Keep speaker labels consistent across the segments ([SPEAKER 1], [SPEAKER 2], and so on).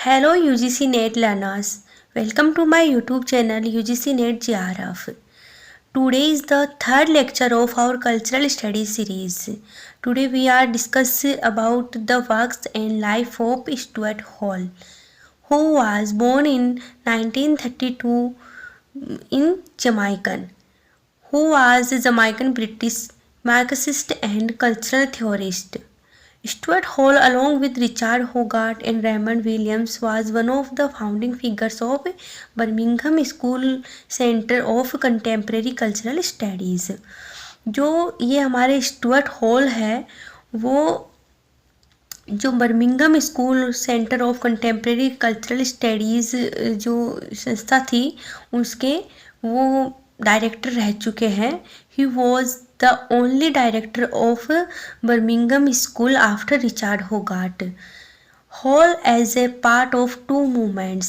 [SPEAKER 1] Hello UGC NET learners, welcome to my YouTube channel UGC NET GRF. Today is the third lecture of our cultural studies series. Today we are discussing about the works and life of Stuart Hall, who was born in 1932 in Jamaica, who was a Jamaican British Marxist and cultural theorist. Stuart Hall, along with Richard Hogarth and Raymond Williams, was one of the founding figures of Birmingham School Center of Contemporary Cultural Studies. जो ये हमारे Stuart hall है वो जो Birmingham school centre of contemporary cultural studies जो संस्था थी उसके वो डायरेक्टर रह चुके हैं. He was the only director of Birmingham School after Richard Hogarth. Hall as a part of two movements.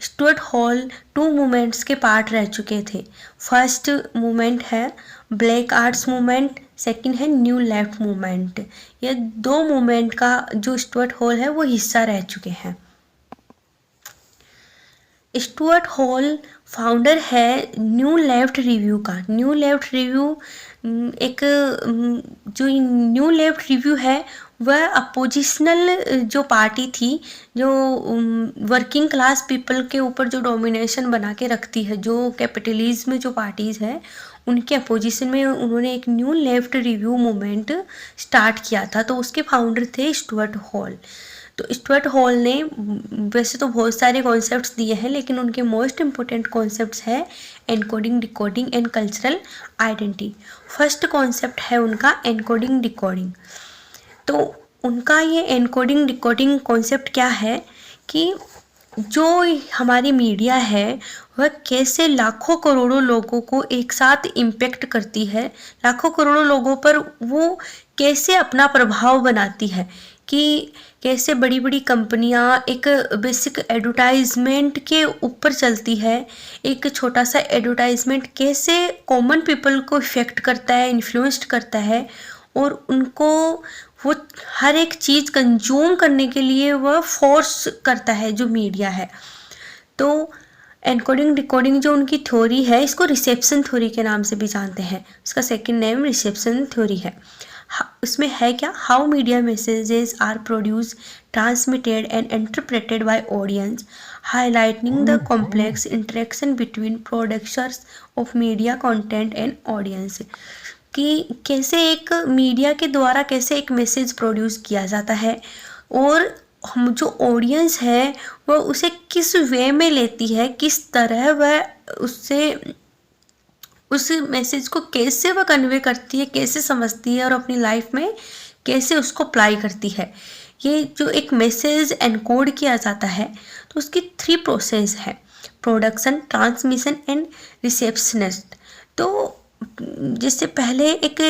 [SPEAKER 1] Stuart Hall two movements के पार्ट रह चुके थे. फर्स्ट मूवमेंट है ब्लैक आर्ट्स मूवमेंट, सेकंड है न्यू लेफ्ट मूवमेंट. ये दो movement का जो स्टुअर्ट हॉल है वो हिस्सा रह चुके हैं. स्टुअर्ट हॉल फाउंडर है न्यू लेफ्ट रिव्यू का. न्यू लेफ्ट रिव्यू एक जो न्यू लेफ्ट रिव्यू है वह अपोजिशनल जो पार्टी थी जो वर्किंग क्लास पीपल के ऊपर जो डोमिनेशन बना के रखती है, जो कैपिटलिज्म में जो पार्टीज़ है उनके अपोजिशन में उन्होंने एक new left review movement start किया था. तो उसके फाउंडर थे स्टुअर्ट हॉल. तो स्टुअर्ट हॉल ने वैसे तो बहुत सारे कॉन्सेप्ट्स दिए हैं लेकिन उनके मोस्ट इम्पोर्टेंट कॉन्सेप्ट्स है encoding, decoding and cultural identity. First concept है उनका एनकोडिंग डिकोडिंग. तो उनका ये एनकोडिंग डिकोडिंग कॉन्सेप्ट क्या है कि जो हमारी मीडिया है वह कैसे लाखों करोड़ों लोगों को एक साथ इम्पेक्ट करती है, लाखों करोड़ों लोगों पर वो कैसे अपना प्रभाव बनाती है, कि कैसे बड़ी बड़ी कंपनियां एक बेसिक एडवर्टाइजमेंट के ऊपर चलती है. एक छोटा सा एडवर्टाइजमेंट कैसे कॉमन पीपल को इफ़ेक्ट करता है, इन्फ्लुएंस्ड करता है और उनको वो हर एक चीज़ कंज्यूम करने के लिए वह फोर्स करता है जो मीडिया है. तो एनकोडिंग डिकोडिंग जो उनकी थ्योरी है इसको रिसेप्शन थ्योरी के नाम से भी जानते हैं. उसका सेकंड नेम रिसेप्शन थ्योरी है. उसमें है क्या, how media messages are produce, transmitted and interpreted by audience, highlighting the complex interaction between productions of media content and audience. कि कैसे एक मीडिया के द्वारा कैसे एक मैसेज प्रोड्यूस किया जाता है और हम जो ऑडियंस है वह उसे किस वे में लेती है, किस तरह वह उससे उस मैसेज को कैसे वह कन्वे करती है, कैसे समझती है और अपनी लाइफ में कैसे उसको अप्लाई करती है. ये जो एक मैसेज एनकोड किया जाता है तो उसकी 3 प्रोसेस है, प्रोडक्शन, ट्रांसमिशन एंड रिसेप्शनिस्ट. तो जिससे पहले एक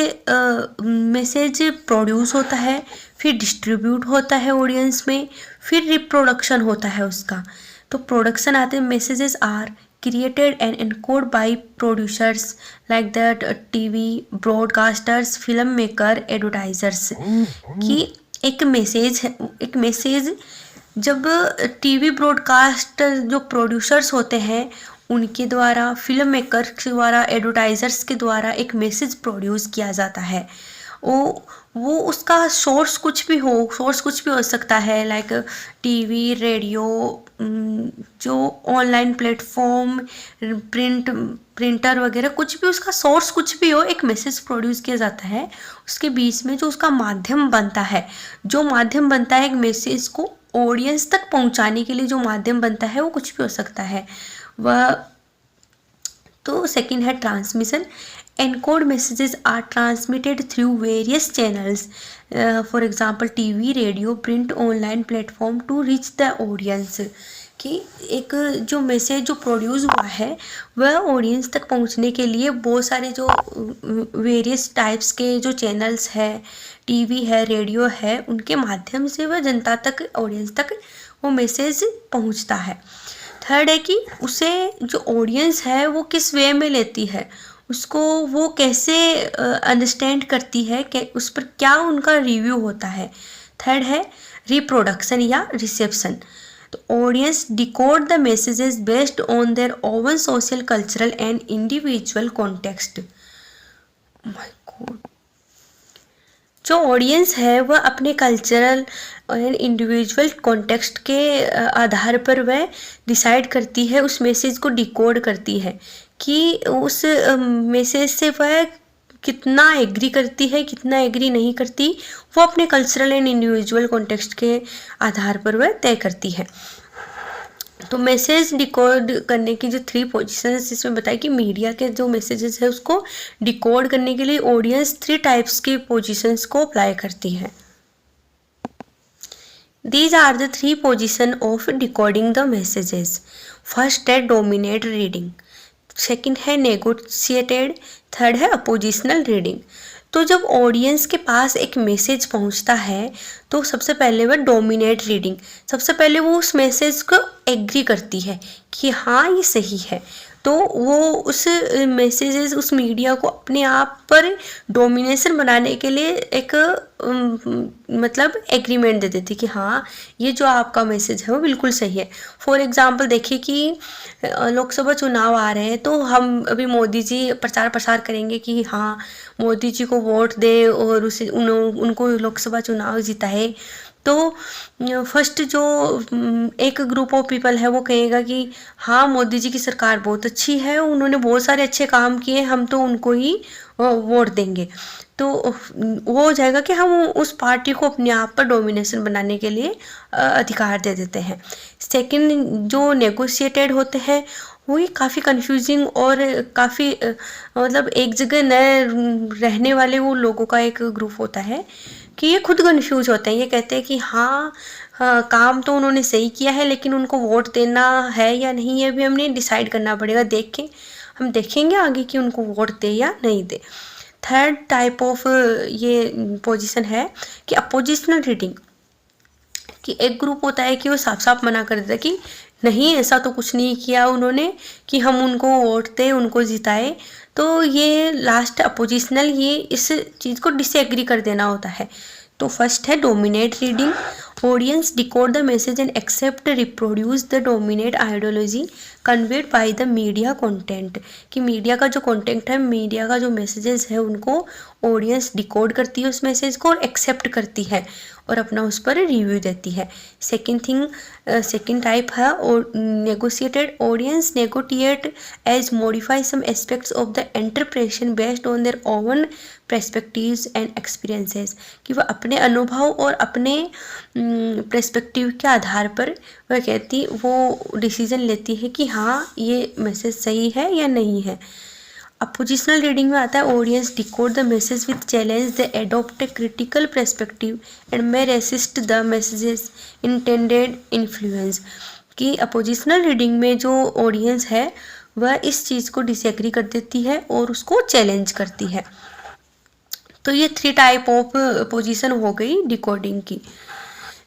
[SPEAKER 1] मैसेज प्रोड्यूस होता है, फिर डिस्ट्रीब्यूट होता है ऑडियंस में, फिर रिप्रोडक्शन होता है उसका. तो प्रोडक्शन आते हैं, messages are created and encoded by producers like that TV broadcasters, filmmaker, advertisers. कि एक मैसेज जब टीवी ब्रॉडकास्टर जो प्रोड्यूसर्स होते हैं उनके द्वारा, फिल्म मेकर के द्वारा, एडवर्टाइजर्स के द्वारा एक मैसेज प्रोड्यूस किया जाता है. वो उसका सोर्स कुछ भी हो सकता है, लाइक टीवी, रेडियो, जो ऑनलाइन प्लेटफॉर्म, प्रिंटर वगैरह, कुछ भी उसका सोर्स कुछ भी हो, एक मैसेज प्रोड्यूस किया जाता है. उसके बीच में जो उसका माध्यम बनता है, एक मैसेज को ऑडियंस तक पहुंचाने के लिए जो माध्यम बनता है वो कुछ भी हो सकता है वह. तो सेकंड है transmission. Encode messages are transmitted through various channels, for example TV, radio, print, online platform to reach the audience. कि एक जो मैसेज जो प्रोड्यूस हुआ है वह ऑडियंस तक पहुंचने के लिए बहुत सारे जो वेरियस टाइप्स के जो चैनल्स है, टीवी है, रेडियो है, उनके माध्यम से वह जनता तक, ऑडियंस तक वो मैसेज पहुंचता है. थर्ड है कि उसे जो ऑडियंस है वो किस वे में लेती है, उसको वो कैसे अंडरस्टैंड करती है, कि उस पर क्या उनका रिव्यू होता है. थर्ड है रिप्रोडक्शन या रिसेप्शन. तो audience decode the messages based on their oven social cultural and individual context. My God, जो ऑडियंस है वह अपने कल्चरल और इंडिविजुअल कॉन्टेक्स्ट के आधार पर वह डिसाइड करती है, उस मैसेज को डिकोड करती है कि उस मैसेज से वह कितना एग्री करती है, कितना एग्री नहीं करती, वो अपने कल्चरल एंड इंडिविजुअल कॉन्टेक्स्ट के आधार पर वह तय करती है। तो मैसेज डिकोड करने की जो 3 पोजीशंस इसमें बताया कि मीडिया के जो मैसेजेस है उसको डिकोड करने के लिए ऑडियंस 3 टाइप्स की पोजीशंस को अप्लाई करती है। These are the 3 positions of decoding the messages. First है dominate reading, सेकंड है negotiated, थर्ड है oppositional reading। तो जब ऑडियंस के पास एक मैसेज पहुंचता है तो सबसे पहले वह डोमिनेट रीडिंग, सबसे पहले वो उस मैसेज को एग्री करती है कि हाँ ये सही है, तो वो उस मैसेजेस उस मीडिया को अपने आप पर डोमिनेशन बनाने के लिए एक मतलब एग्रीमेंट दे देती कि हाँ ये जो आपका मैसेज है वो बिल्कुल सही है। फॉर एग्जांपल देखिए कि लोकसभा चुनाव आ रहे हैं तो हम अभी मोदी जी प्रचार प्रसार करेंगे कि हाँ मोदी जी को वोट दे और उसे उनको लोकसभा चुनाव जिताए। तो फर्स्ट जो एक ग्रुप ऑफ पीपल है वो कहेगा कि हाँ मोदी जी की सरकार बहुत अच्छी है, उन्होंने बहुत सारे अच्छे काम किए, हम तो उनको ही वोट देंगे। तो वो हो जाएगा कि हम उस पार्टी को अपने आप पर डोमिनेशन बनाने के लिए अधिकार दे देते हैं। सेकंड जो नेगोशिएटेड होते हैं वो ये काफ़ी कंफ्यूजिंग और काफ़ी मतलब एक जगह न रहने वाले वो लोगों का एक ग्रुप होता है कि ये खुद कंफ्यूज होते हैं। ये कहते हैं कि हाँ काम तो उन्होंने सही किया है लेकिन उनको वोट देना है या नहीं है भी हमने डिसाइड करना पड़ेगा, हम देखेंगे आगे कि उनको वोट दे या नहीं दे। थर्ड टाइप ऑफ ये पोजीशन है कि अपोजिशनल रीडिंग, कि एक ग्रुप होता है कि वो साफ साफ मना कर देता है कि नहीं ऐसा तो कुछ नहीं किया उन्होंने कि हम उनको वोट दें, उनको जिताए। तो ये लास्ट अपोजिशनल, ये इस चीज़ को डिसएग्री कर देना होता है। तो फर्स्ट है dominate reading, audience decode the message and accept reproduce the dominate ideology conveyed by the media content, कि मीडिया का जो कंटेंट है, मीडिया का जो मैसेजेस है उनको ऑडियंस डिकोड करती है उस मैसेज को और एक्सेप्ट करती है और अपना उस पर रिव्यू देती है। सेकंड टाइप है और negotiated, audience negotiate as modify some aspects of the interpretation based on their own perspectives and experiences, कि वह अपने अनुभव और अपने पर्सपेक्टिव के आधार पर वो डिसीजन लेती है कि हाँ ये मैसेज सही है या नहीं है। अपोजिशनल रीडिंग में आता है audience decode the message with challenge, they adopt a critical perspective and may resist the messages intended influence, कि अपोजिशनल रीडिंग में जो ऑडियंस है वह इस चीज़ को डिसएग्री कर देती है और उसको चैलेंज करती है। तो ये 3 टाइप ऑफ पोजीशन हो गई डिकोडिंग की।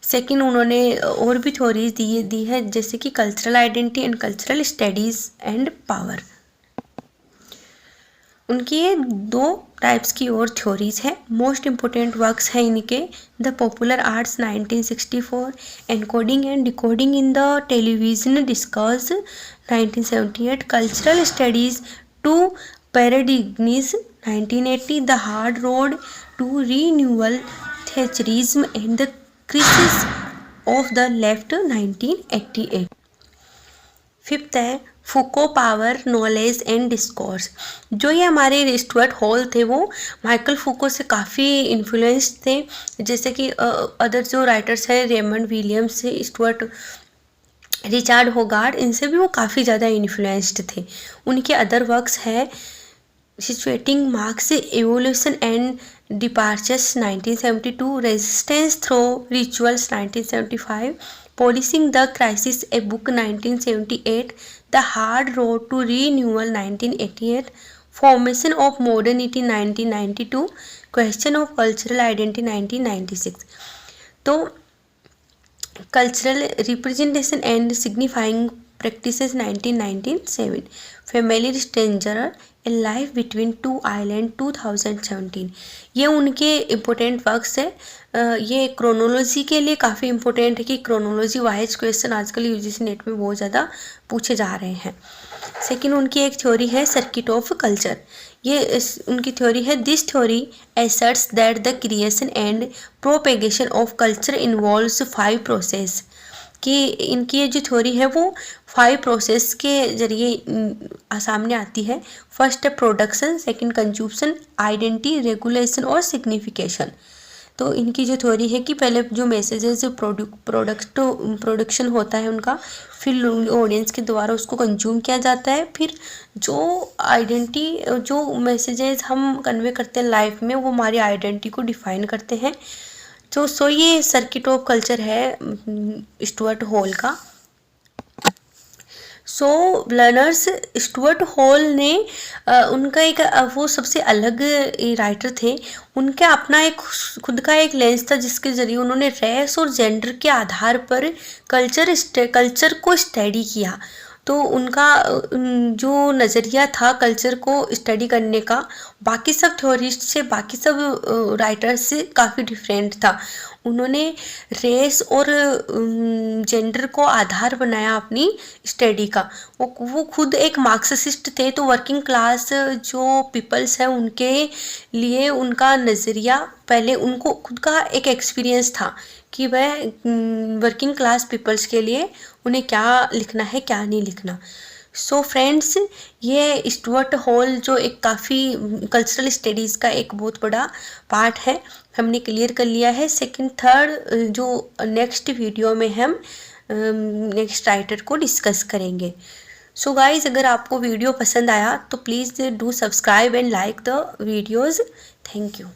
[SPEAKER 1] सेकंड उन्होंने और भी थ्योरीज दी है जैसे कि cultural identity and cultural studies and power. उनकी ये 2 टाइप्स की और थ्योरीज है। मोस्ट इम्पोर्टेंट वर्क्स हैं इनके the popular arts 1964, encoding and decoding in the television discuss 1978, cultural studies 2 paradigms 1980, the hard road to renewal, Thatcherism and the crisis of the left 1988। Fifth है Foucault power knowledge and discourse. जो ये हमारे Stuart hall थे वो Michael फूको से काफ़ी influenced थे, जैसे कि अदर जो राइटर्स हैं रेमंड विलियम्स से स्टुअर्ट रिचार्ड होगार्ड, इनसे भी वो काफ़ी ज़्यादा इन्फ्लुएंस्ड थे। उनके अदर वर्क्स है situating Marx evolution and departures 1972, resistance through rituals 1975, policing the crisis a book 1978, the hard road to renewal 1988, formation of modernity 1992, question of cultural identity 1996। तो cultural representation and signifying practices 1997, family stranger a life between two island 2017। ये उनके important works है। ये chronology के लिए काफ़ी important है कि क्रोनोलॉजी वाइज क्वेश्चन आजकल यूजीसी नेट में बहुत ज़्यादा पूछे जा रहे हैं। सेकेंड उनकी एक थ्योरी है सर्किट ऑफ कल्चर। ये उनकी थ्योरी है, this theory asserts that the creation and propagation of culture involves 5 process. कि इनकी ये जो थ्योरी है वो 5 प्रोसेस के जरिए सामने आती है। फर्स्ट है production, second consumption, identity, regulation और सिग्निफिकेशन। तो इनकी जो थ्योरी है कि पहले जो मैसेजेस प्रोडक्शन होता है उनका, फिर ऑडियंस के द्वारा उसको कंज्यूम किया जाता है, फिर जो आइडेंटिटी जो मैसेजेस हम कन्वे करते हैं लाइफ में वो हमारी आइडेंटिटी को डिफाइन करते हैं। सो ये सर्किट ऑफ कल्चर है स्टुअर्ट हॉल का। सो लर्नर्स, स्टुअर्ट हॉल ने उनका एक वो सबसे अलग राइटर थे। उनका अपना एक खुद का एक लेंस था जिसके ज़रिए उन्होंने रेस और जेंडर के आधार पर कल्चर को स्टडी किया। तो उनका जो नज़रिया था कल्चर को स्टडी करने का बाकी सब थ्योरिस्ट से, बाकी सब राइटर्स से काफ़ी डिफरेंट था। उन्होंने रेस और जेंडर को आधार बनाया अपनी स्टडी का। वो खुद एक मार्क्सिस्ट थे, तो वर्किंग क्लास जो पीपल्स हैं उनके लिए उनका नज़रिया, पहले उनको खुद का एक एक्सपीरियंस था कि वह वर्किंग क्लास पीपल्स के लिए उन्हें क्या लिखना है क्या नहीं लिखना। सो फ्रेंड्स, ये स्टुअर्ट हॉल जो एक काफ़ी कल्चरल स्टडीज़ का एक बहुत बड़ा पार्ट है, हमने क्लियर कर लिया है। सेकंड थर्ड जो नेक्स्ट वीडियो में हम नेक्स्ट राइटर को डिस्कस करेंगे। सो गाइज, अगर आपको वीडियो पसंद आया तो please do subscribe and like the videos. Thank you.